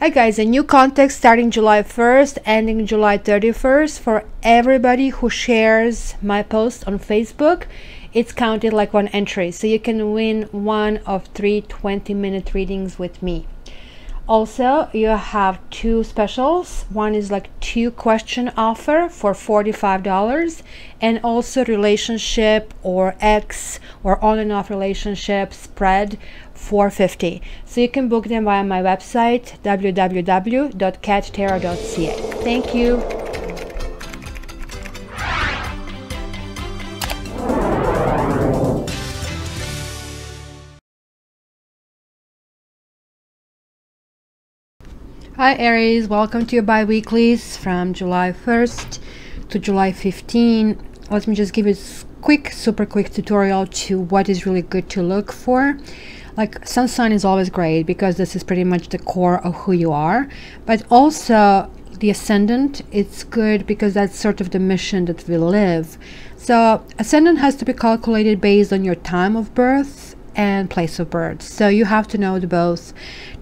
Hi guys, a new context starting July 1st, ending July 31st for everybody who shares my post on Facebook. It's counted like one entry, so you can win one of 3 20-minute readings with me. Also, you have two specials. One is like 2-question offer for $45, and also relationship or ex or on and off relationship spread for $50. So you can book them via my website www.cattarot.ca. Thank you. Hi Aries, welcome to your bi-weeklies from July 1st to July 15. Let me just give you a super quick tutorial to what is really good to look for. Like, sun sign is always great because this is pretty much the core of who you are, but also the ascendant, it's good because that's sort of the mission that we live. So ascendant has to be calculated based on your time of birth and place of birth, so you have to know the both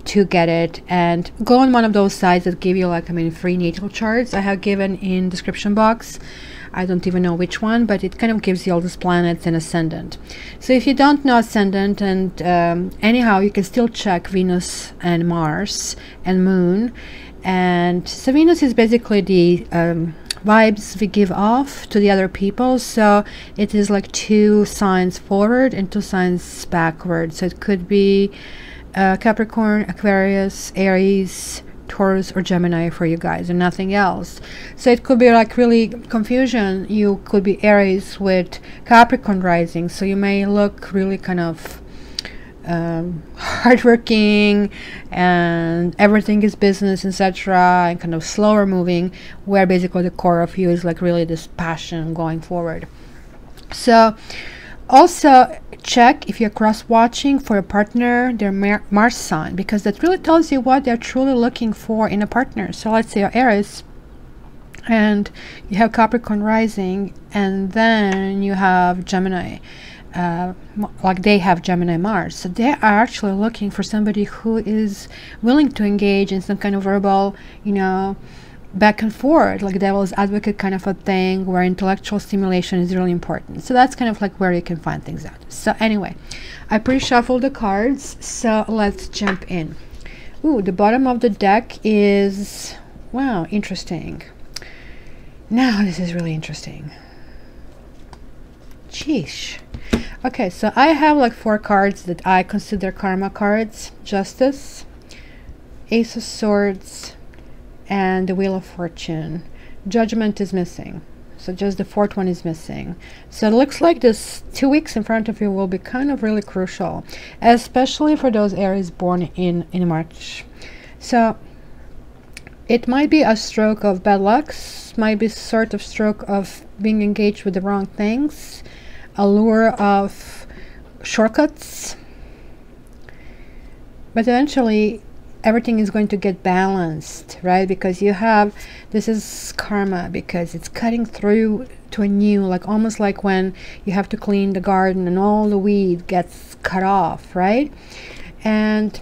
to get it, and go on one of those sites that give you like free natal charts. I have given in description box. I don't even know which one, but it kind of gives you all these planets and ascendant. So if you don't know ascendant, and anyhow, you can still check Venus and Mars and Moon. And so Venus is basically the vibes we give off to the other people, so it is like 2 signs forward and 2 signs backward. So it could be Capricorn, Aquarius, Aries, Taurus, or Gemini for you guys, and nothing else. So it could be like really confusion. You could be Aries with Capricorn rising, so you may look really kind of hardworking and everything is business, etc., and kind of slower moving, where basically the core of you is like really this passion going forward. So also check if you're cross-watching for a partner their Mars sign, because that really tells you what they're truly looking for in a partner. So let's say you're Aries and you have Capricorn rising, and then you have Gemini, like they have Gemini Mars, so they are actually looking for somebody who is willing to engage in some kind of verbal, back and forth, like devil's advocate kind of a thing, where intellectual stimulation is really important. So that's kind of like where you can find things out. So anyway, I pre-shuffled the cards, so let's jump in. Ooh, the bottom of the deck is, wow, interesting. Now this is really interesting. Sheesh. Okay, so I have like 4 cards that I consider karma cards: Justice, Ace of Swords, and the Wheel of Fortune. Judgment is missing, so just the 4th one is missing. So it looks like this 2 weeks in front of you will be kind of really crucial, especially for those Aries born in March. So it might be a stroke of bad luck, might be sort of stroke of being engaged with the wrong things, a lure of shortcuts, but eventually everything is going to get balanced, right? Because you have, this is karma, because it's cutting through to a new, like almost like when you have to clean the garden and all the weed gets cut off, right? And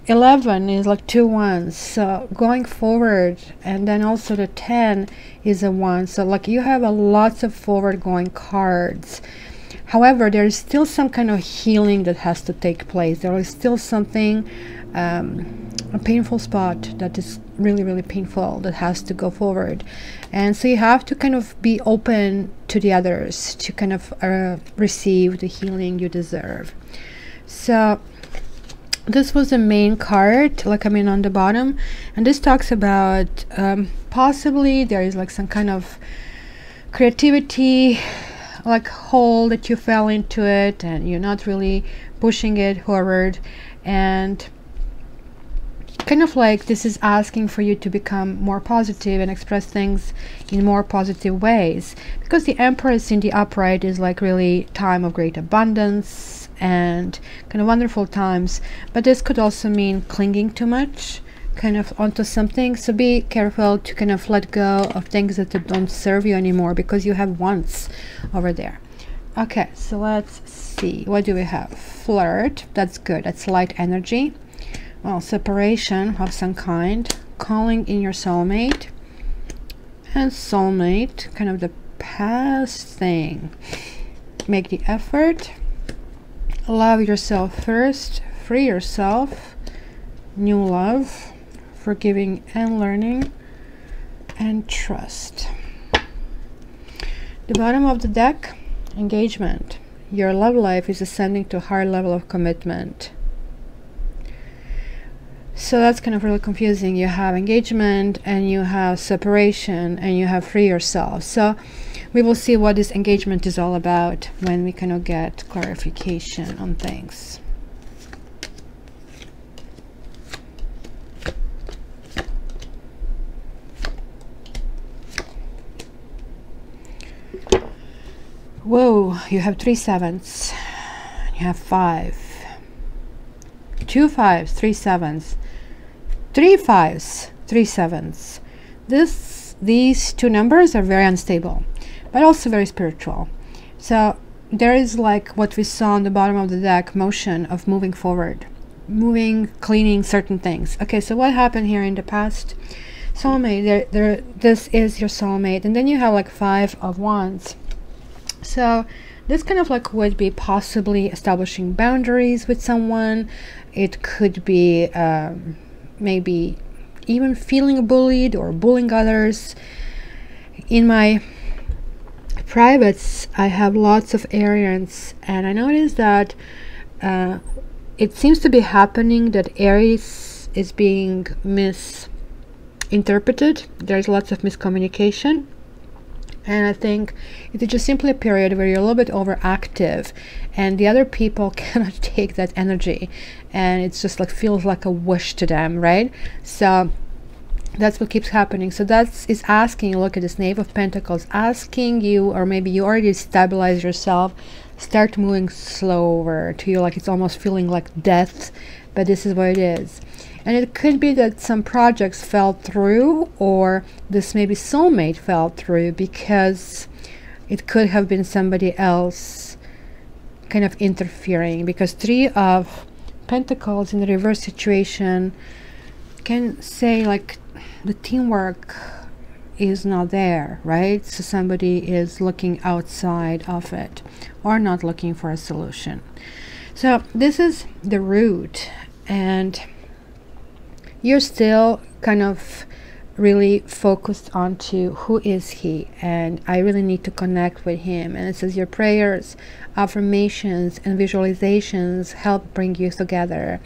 11 is like 2 ones, so going forward, and then also the 10 is a 1, so like you have a lots of forward going cards. However, there is still some kind of healing that has to take place. There is still something, a painful spot that is really, really painful, that has to go forward. And so you have to kind of be open to the others to kind of receive the healing you deserve. So this was the main card, like on the bottom, and this talks about possibly there is like some kind of creativity, like hole that you fell into it and you're not really pushing it forward, and kind of like this is asking for you to become more positive and express things in more positive ways, because the Empress in the upright is like really time of great abundance and kind of wonderful times, but this could also mean clinging too much kind of onto something. So be careful to kind of let go of things that don't serve you anymore, because you have wants over there. Okay, so let's see, what do we have? Flirt, that's good, that's light energy. Well, separation of some kind, calling in your soulmate, and soulmate, kind of the past thing. Make the effort, love yourself first, free yourself, new love, forgiving and learning, and trust. The bottom of the deck, engagement. Your love life is ascending to a higher level of commitment. So that's kind of really confusing. You have engagement, and you have separation, and you have free yourself. So we will see what this engagement is all about when we kind of get clarification on things. Whoa, you have 3 7s. You have 5. 2 5s, 3 7s. 3 5s, 3 7s. These two numbers are very unstable, but also very spiritual. So there is, like what we saw on the bottom of the deck, motion of moving forward, moving, cleaning certain things. Okay, so what happened here in the past? Soulmate, this is your soulmate, and then you have like 5 of Wands. So this kind of like would be possibly establishing boundaries with someone. It could be maybe even feeling bullied or bullying others. In my privates, I have lots of Arians, and I noticed that it seems to be happening that Aries is being misinterpreted. There's lots of miscommunication. And I think it is just simply a period where you're a little bit overactive, and the other people cannot take that energy, and it's just like feels like a wish to them, right? So that's what keeps happening. So is asking, look at this Knave of Pentacles, asking you, or maybe you already stabilize yourself, start moving slower to you, like it's almost feeling like death, but this is what it is. And it could be that some projects fell through, or this maybe soulmate fell through, because it could have been somebody else kind of interfering, because 3 of Pentacles in the reverse situation can say like the teamwork is not there, right? So somebody is looking outside of it, or not looking for a solution. So this is the root, and you're still kind of really focused onto who is he, and I really need to connect with him. And it says your prayers, affirmations, and visualizations help bring you together.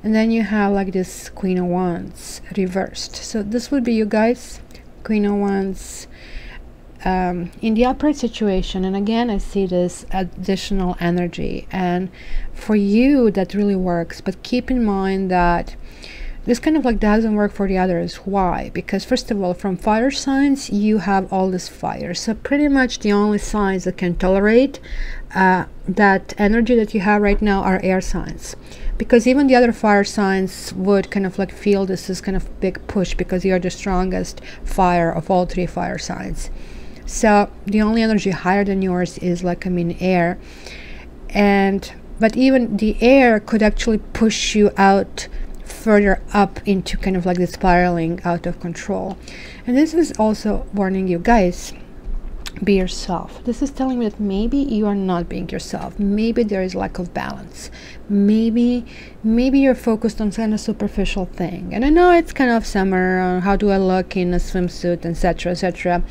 And then you have like this Queen of Wands reversed. So this would be you guys, Queen of Wands in the upright situation. And again, I see this additional energy, and for you that really works. But keep in mind that this kind of like doesn't work for the others. Why? Because first of all, from fire signs, you have all this fire. So pretty much the only signs that can tolerate that energy that you have right now are air signs. Because even the other fire signs would kind of like feel this is kind of big push, because you're the strongest fire of all 3 fire signs. So the only energy higher than yours is like, I mean, air. But even the air could actually push you out further up into kind of like the spiraling out of control. And this is also warning you guys, be yourself. This is telling me that maybe you are not being yourself. Maybe there is lack of balance. Maybe you're focused on kind of superficial thing. And I know it's kind of summer, how do I look in a swimsuit, etc., etc.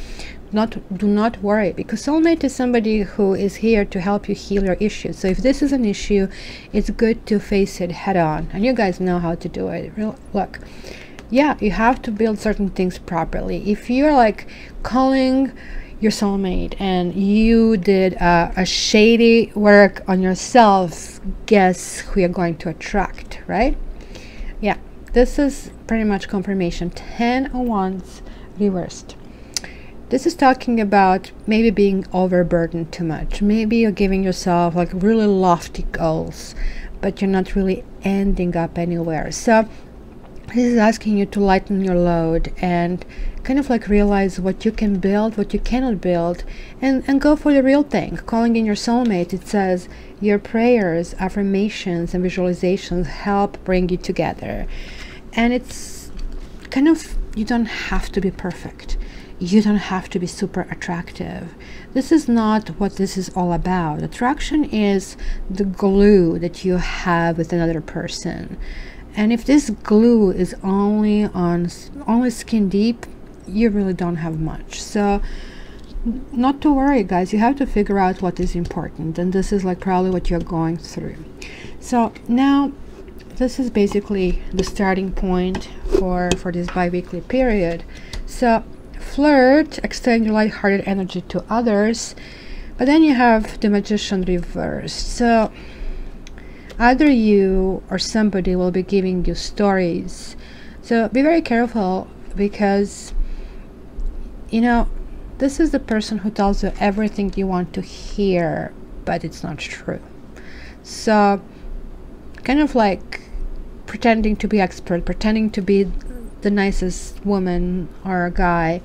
Do not worry, because soulmate is somebody who is here to help you heal your issues. So if this is an issue, it's good to face it head on, and you guys know how to do it. Look, yeah, you have to build certain things properly. If you're like calling your soulmate and you did a shady work on yourself, guess who you're going to attract, right? Yeah, this is pretty much confirmation. 10 of Wands reversed. This is talking about maybe being overburdened too much. Maybe you're giving yourself like really lofty goals, but you're not really ending up anywhere. So this is asking you to lighten your load and kind of like realize what you can build, what you cannot build, and go for the real thing. Calling in your soulmate, it says your prayers, affirmations, and visualizations help bring you together. And it's kind of, you don't have to be perfect. You don't have to be super attractive. This is not what this is all about. Attraction is the glue that you have with another person. And if this glue is only skin deep, you really don't have much. So not to worry, guys. You have to figure out what is important, and this is like probably what you're going through. So now this is basically the starting point for this bi-weekly period. So flirt, extend your light-hearted energy to others, but then you have the Magician reversed. So either you or somebody will be giving you stories. So be very careful, because you know, this is the person who tells you everything you want to hear, but it's not true. So kind of like pretending to be expert, pretending to be the nicest woman or a guy,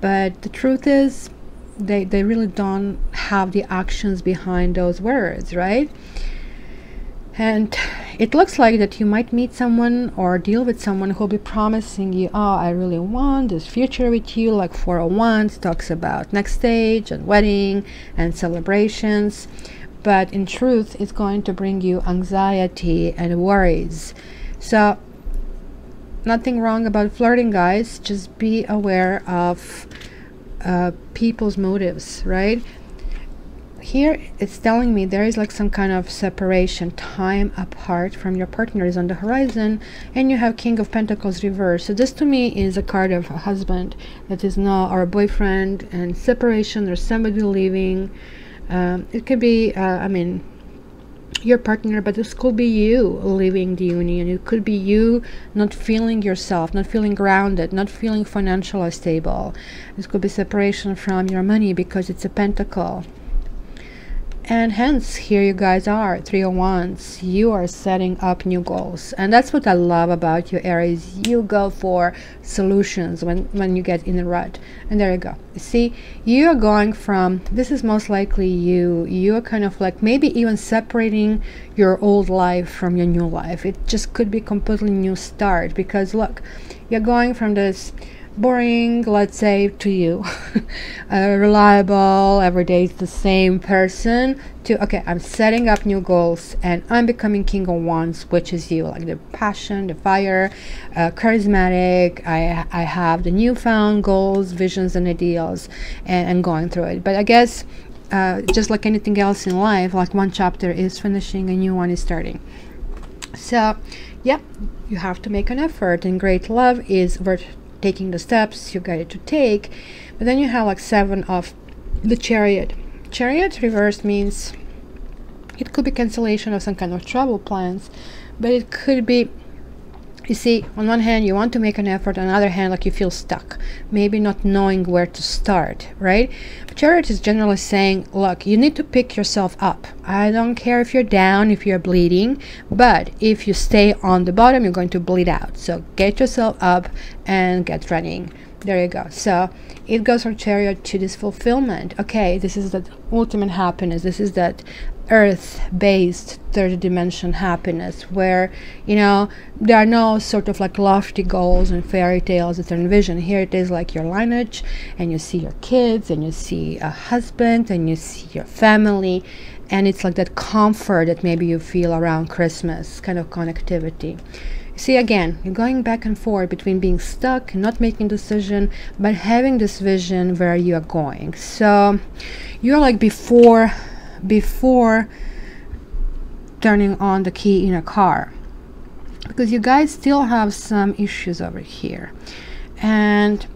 but the truth is they really don't have the actions behind those words, right? And it looks like that you might meet someone or deal with someone who'll be promising you, oh, I really want this future with you, like 401 talks about next stage and wedding and celebrations. But in truth, it's going to bring you anxiety and worries. So nothing wrong about flirting, guys. Just be aware of people's motives, right? Here it's telling me there is like some kind of separation, time apart from your partner is on the horizon, and you have King of Pentacles reversed. So this to me is a card of a husband that is now, or a boyfriend, and separation, or somebody leaving. It could be I mean, your partner, but this could be you leaving the union. It could be you not feeling yourself, not feeling grounded, not feeling financially stable. This could be separation from your money, because it's a pentacle. And hence, here you guys are, 3 of Wands. You are setting up new goals. And that's what I love about you, Aries. You go for solutions when you get in a rut. And there you go. You see, you are going from, this is most likely you are kind of like maybe even separating your old life from your new life. It just could be completely new start, because look, you're going from this boring, let's say, to you, reliable, every day it's the same person, to okay, I'm setting up new goals and I'm becoming King of Wands, which is you, like the passion, the fire, charismatic. I have the newfound goals, visions, and ideals, and going through it. But I guess just like anything else in life, like one chapter is finishing, a new one is starting. So yeah, you have to make an effort, and great love is worth taking the steps you got to take. But then you have like 7 of the Chariot. Chariot reversed means it could be cancellation of some kind of travel plans, but it could be, you see, on one hand you want to make an effort, on the other hand like you feel stuck, maybe not knowing where to start, right? But Chariot is generally saying, look, you need to pick yourself up. I don't care if you're down, if you're bleeding, but if you stay on the bottom, you're going to bleed out. So get yourself up and get running. There you go. So it goes from Chariot to this fulfillment. Okay, this is that ultimate happiness. This is that earth-based third dimension happiness, where, you know, there are no sort of like lofty goals and fairy tales that are envisioned. Here it is like your lineage, and you see your kids, and you see a husband, and you see your family, and it's like that comfort that maybe you feel around Christmas, kind of connectivity. See, again, you're going back and forth between being stuck and not making a decision, but having this vision where you are going. So you're like before turning on the key in a car, because you guys still have some issues over here, and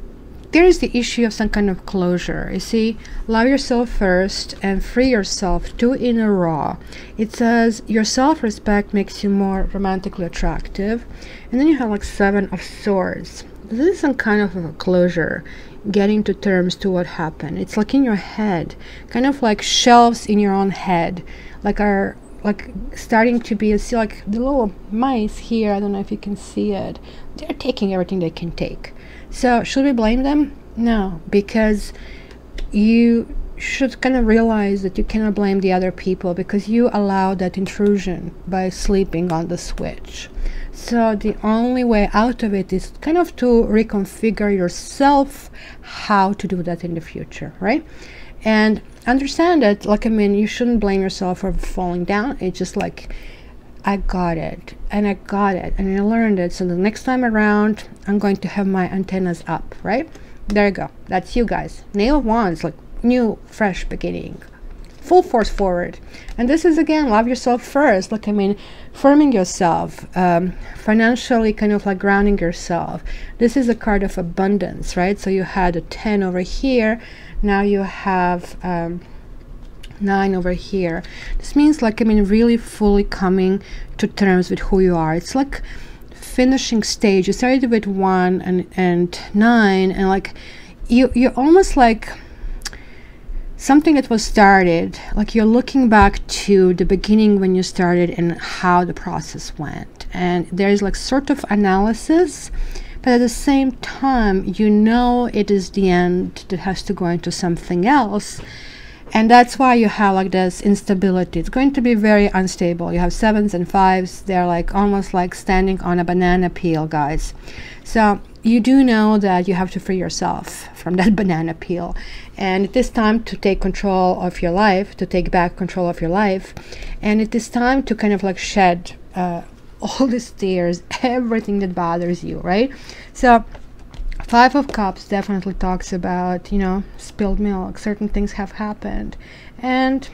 there is the issue of some kind of closure. You see, love yourself first and free yourself, 2 in a row. It says your self-respect makes you more romantically attractive. And then you have like 7 of Swords. This is some kind of a closure, getting to terms to what happened. It's like in your head, kind of like shelves in your own head, like are like starting to be, see, like the little mice here, I don't know if you can see it, they're taking everything they can take. So should we blame them? No, because you should kind of realize that you cannot blame the other people because you allowed that intrusion by sleeping on the switch. So the only way out of it is kind of to reconfigure yourself how to do that in the future, right? And understand that, like, I mean, you shouldn't blame yourself for falling down. It's just like, I got it, and I got it, and I learned it. So the next time around, I'm going to have my antennas up, right? There you go. That's you guys. Knave of Wands, like new, fresh beginning. Full force forward. And this is, again, love yourself first. Like, I mean, firming yourself, financially kind of like grounding yourself. This is a card of abundance, right? So you had a 10 over here. Now you have 9 over here. This means, like, I mean, really fully coming to terms with who you are. It's like finishing stage. You started with 1 and 9, and like you're almost like something that was started, like you're looking back to the beginning when you started and how the process went, and there's like sort of analysis, but at the same time you know it is the end that has to go into something else. And that's why you have like this instability. It's going to be very unstable. You have 7s and 5s. They're like almost like standing on a banana peel, guys. So you do know that you have to free yourself from that banana peel. And it is time to take control of your life, to take back control of your life. And it is time to kind of like shed all these tears, everything that bothers you, right? So 5 of Cups definitely talks about, you know, spilled milk. Certain things have happened. And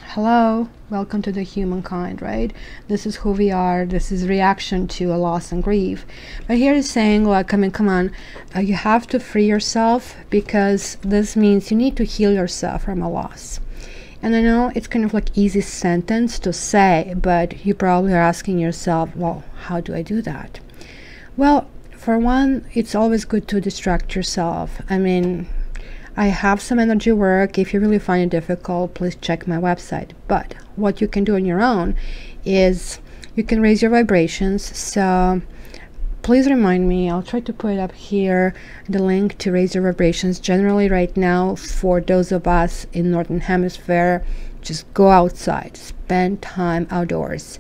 hello, welcome to the humankind, right? This is who we are. This is reaction to a loss and grief. But here is saying, like, I mean, come on, you have to free yourself, because this means you need to heal yourself from a loss. And I know it's kind of like easy sentence to say, but you probably are asking yourself, well, how do I do that? Well, for one, it's always good to distract yourself. I mean, I have some energy work. If you really find it difficult, please check my website. But what you can do on your own is you can raise your vibrations. So please remind me. I'll try to put up here the link to raise your vibrations. Generally right now, for those of us in Northern Hemisphere, just go outside, spend time outdoors,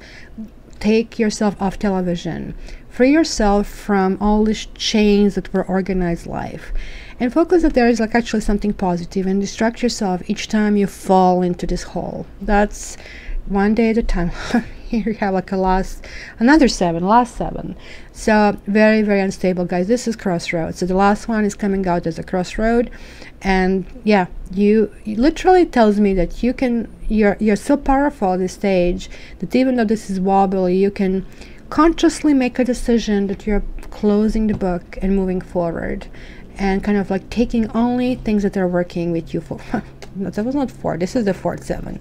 take yourself off television, free yourself from all these chains that were organized life, and focus that there is like actually something positive, and distract yourself each time you fall into this hole. That's one day at a time. Here you have like another 7, last 7. So very, very unstable, guys. This is crossroads. So the last one is coming out as a crossroad. And yeah, you literally tells me that you're so powerful at this stage that even though this is wobbly, you can consciously make a decision that you're closing the book and moving forward, and kind of like taking only things that are working with you for. No, that was not 4. This is the 4th 7.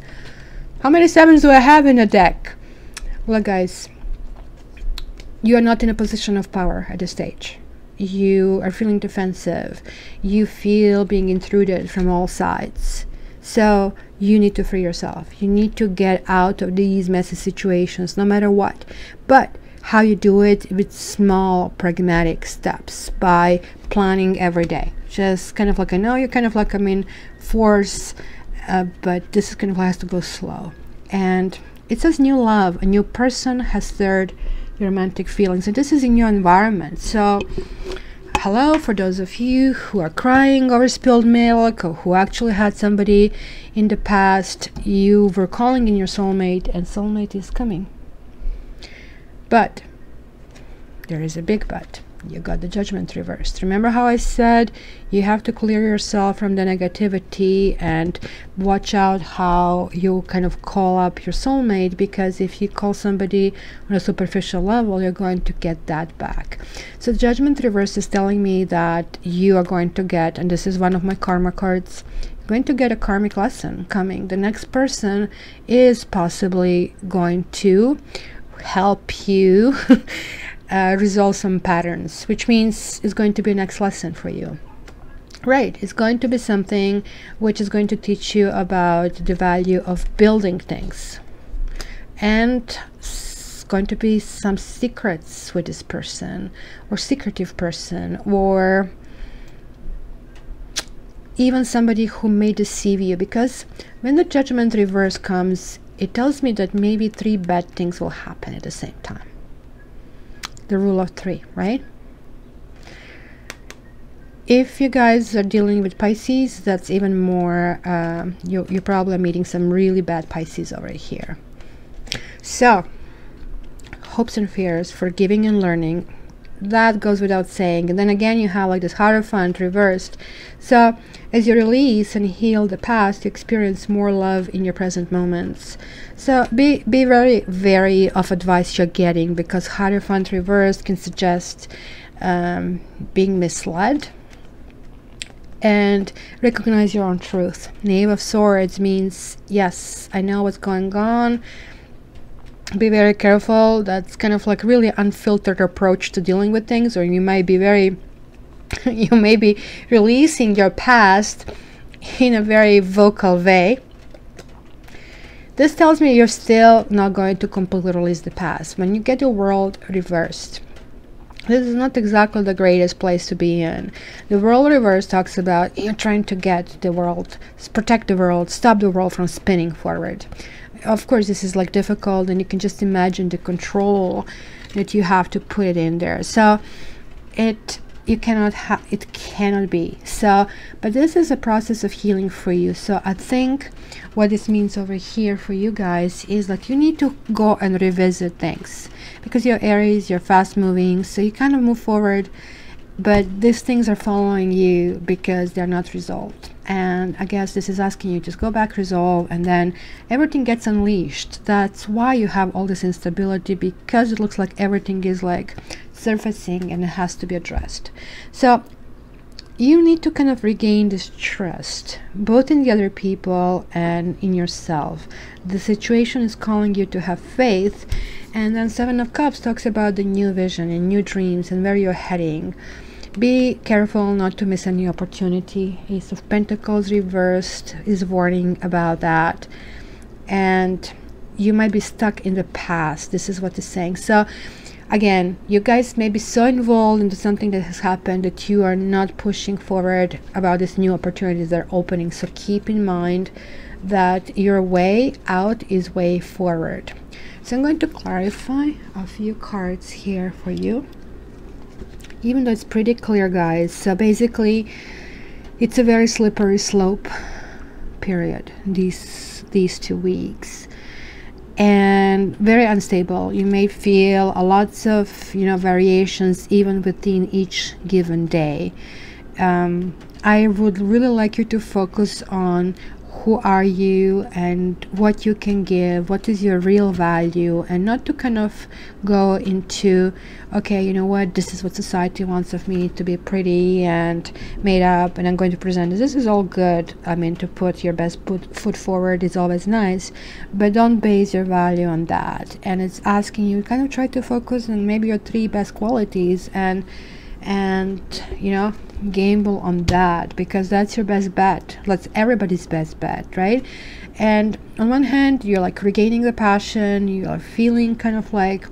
How many 7s do I have in a deck? Well, guys, you are not in a position of power at this stage. You are feeling defensive. You feel being intruded from all sides. So you need to free yourself. You need to get out of these messy situations, no matter what. But how you do it with small pragmatic steps, by planning every day. Just kind of like, I know you're kind of like, I mean, force, but this is kind of has to go slow. And it says new love. A new person has stirred your romantic feelings, and this is in your environment. So hello, for those of you who are crying over spilled milk, or who actually had somebody in the past, you were calling in your soulmate, and soulmate is coming. But there is a big but. You got the Judgment reversed. Remember how I said you have to clear yourself from the negativity and watch out how you kind of call up your soulmate, because if you call somebody on a superficial level, you're going to get that back. So the Judgment reverse is telling me that you are going to get, and this is one of my karma cards, you're going to get a karmic lesson coming. The next person is possibly going to help you resolve some patterns, which means it's going to be a next lesson for you, right? It's going to be something which is going to teach you about the value of building things, and it's going to be some secrets with this person, or secretive person, or even somebody who may deceive you, because when the Judgment reverse comes, it tells me that maybe 3 bad things will happen at the same time. The rule of 3, right? If you guys are dealing with Pisces, that's even more, you're probably meeting some really bad Pisces over here. So, hopes and fears, forgiving and learning, that goes without saying. And then again, you have like this Hierophant reversed. So, as you release and heal the past, you experience more love in your present moments. So, be very, very of advice you're getting, because Hierophant reversed can suggest being misled. And recognize your own truth. Knave of Swords means, yes, I know what's going on. Be very careful. That's kind of like really unfiltered approach to dealing with things, or you might be very, you may be releasing your past in a very vocal way. This tells me you're still not going to completely release the past. When you get your world reversed, this is not exactly the greatest place to be in. The world reverse talks about you're trying to get the world, protect the world, stop the world from spinning forward. Of course, this is like difficult, and you can just imagine the control that you have to put it in there. So it cannot be. So, but this is a process of healing for you. So I think what this means over here for you guys is that you need to go and revisit things, because you're Aries, you're fast moving, so you kind of move forward, but these things are following you because they're not resolved. And I guess this is asking you just go back, resolve, and then everything gets unleashed. That's why you have all this instability, because it looks like everything is like surfacing and it has to be addressed. So you need to kind of regain this trust, both in the other people and in yourself. The situation is calling you to have faith. And then 7 of Cups talks about the new vision and new dreams and where you're heading. Be careful not to miss any opportunity. Ace of Pentacles reversed is warning about that. And you might be stuck in the past. This is what it's saying. So again, you guys may be so involved into something that has happened that you are not pushing forward about these new opportunities that are opening. So keep in mind that your way out is way forward. So I'm going to clarify a few cards here for you, even though it's pretty clear, guys. So basically, it's a very slippery slope period, these 2 weeks, and very unstable. You may feel a lots of variations even within each given day. I would really like you to focus on who are you and what you can give, what is your real value, and not to kind of go into, okay, you know what, this is what society wants of me, to be pretty and made up, and I'm going to present this. This is all good. I mean, to put your best foot forward is always nice, but don't base your value on that. And it's asking you kind of try to focus on maybe your 3 best qualities and gamble on that, because that's your best bet. That's everybody's best bet, right? And on one hand, you're like regaining the passion, you are feeling kind of like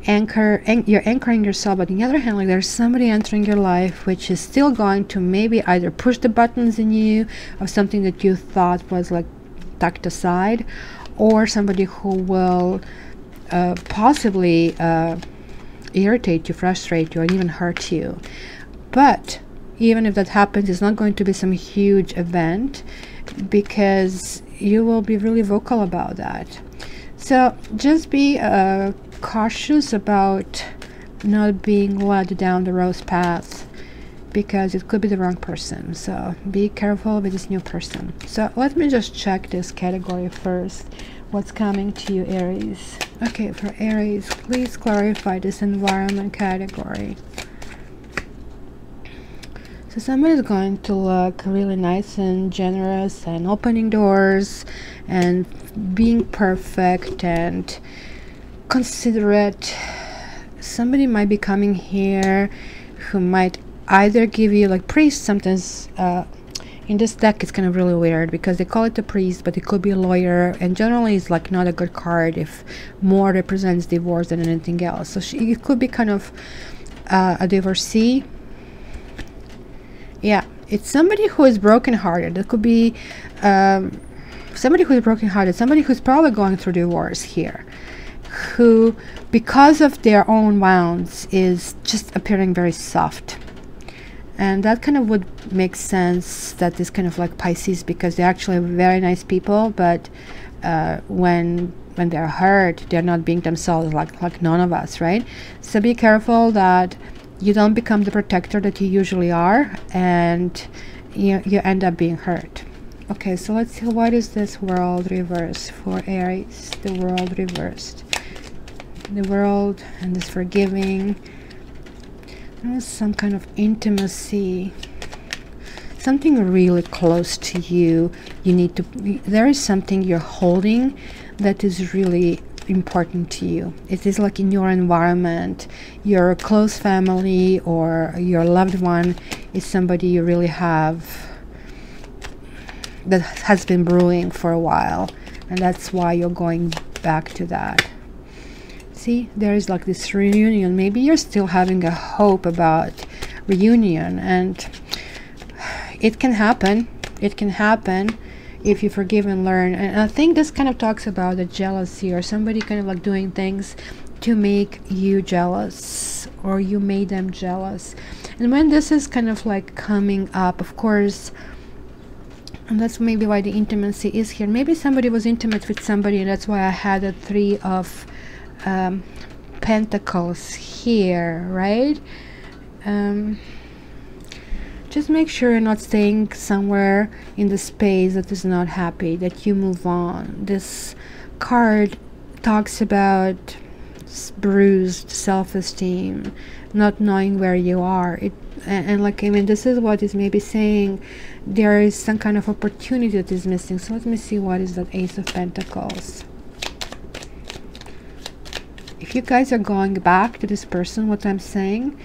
you're anchoring yourself, but on the other hand, like there's somebody entering your life which is still going to maybe either push the buttons in you of something that you thought was like tucked aside, or somebody who will possibly irritate you, frustrate you, and even hurt you. But even if that happens, it's not going to be some huge event, because you will be really vocal about that. So just be cautious about not being led down the rose path, because it could be the wrong person. So be careful with this new person. So let me just check this category first. What's coming to you, Aries? Okay, for Aries, please clarify this environment category. So somebody's going to look really nice and generous and opening doors and being perfect and considerate. Somebody might be coming here who might either give you like priest. Sometimes in this deck it's kind of really weird because they call it a priest, but it could be a lawyer, and generally it's like not a good card if more represents divorce than anything else. So it could be kind of a divorcee. Yeah, it's somebody who is brokenhearted. It could be somebody who is brokenhearted, somebody who's probably going through divorce here, who, because of their own wounds, is just appearing very soft. And that kind of would make sense that is kind of like Pisces, because they're actually very nice people, but when they're hurt, they're not being themselves, like none of us, right? So be careful that you don't become the protector that you usually are, and you end up being hurt. Okay, so let's see, what is this world reversed for Aries? The world reversed. The world and this forgiving. There's some kind of intimacy. Something really close to you. You need to, there is something you're holding that is really important to you. It is like in your environment, your close family or your loved one is somebody you really have that has been brewing for a while, and that's why you're going back to that. See, there is like this reunion. Maybe you're still having a hope about reunion, and it can happen. It can happen if you forgive and learn. And I think this kind of talks about the jealousy, or somebody kind of like doing things to make you jealous, or you made them jealous. And when this is kind of like coming up, of course, and that's maybe why the intimacy is here. Maybe somebody was intimate with somebody, and that's why I had a 3 of Pentacles here, right? Just make sure you're not staying somewhere in the space that is not happy, that you move on. This card talks about bruised self-esteem, not knowing where you are. And like, I mean, this is what is maybe saying there is some kind of opportunity that is missing. So let me see, what is that Ace of Pentacles? If you guys are going back to this person, what I'm saying,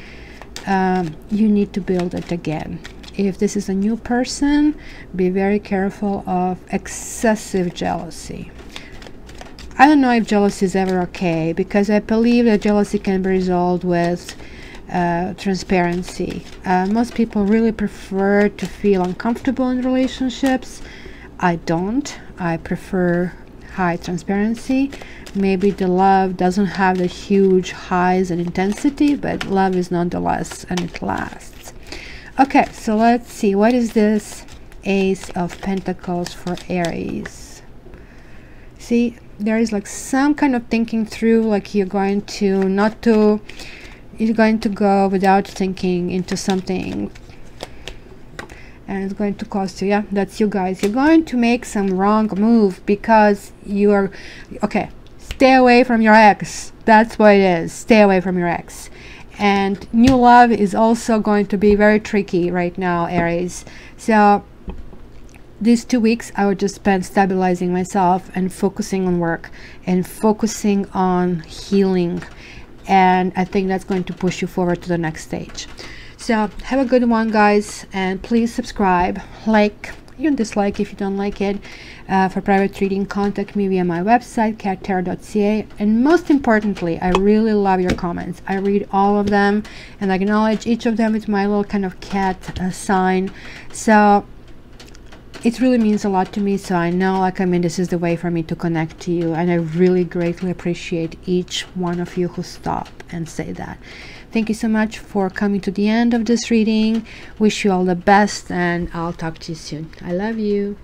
you need to build it again. If this is a new person, be very careful of excessive jealousy. I don't know if jealousy is ever okay, because I believe that jealousy can be resolved with transparency. Most people really prefer to feel uncomfortable in relationships. I don't. I prefer high transparency. Maybe the love doesn't have the huge highs and intensity, but love is nonetheless, and it lasts. Okay, so let's see, what is this Ace of Pentacles for Aries? See, there is like some kind of thinking through, like you're going to you're going to go without thinking into something, and it's going to cost you. Yeah, that's you guys. You're going to make some wrong move because you are, okay, stay away from your ex. That's what it is. Stay away from your ex. And new love is also going to be very tricky right now, Aries. So these 2 weeks I would just spend stabilizing myself and focusing on work and focusing on healing. And I think that's going to push you forward to the next stage. So have a good one, guys, and please subscribe, like, you can dislike if you don't like it. For private reading, contact me via my website, cattarot.ca. And most importantly, I really love your comments. I read all of them and I acknowledge each of them with my little kind of cat sign. So it really means a lot to me. So I know, like, I mean, this is the way for me to connect to you, and I really greatly appreciate each one of you who stop and say that. Thank you so much for coming to the end of this reading. Wish you all the best, and I'll talk to you soon. I love you.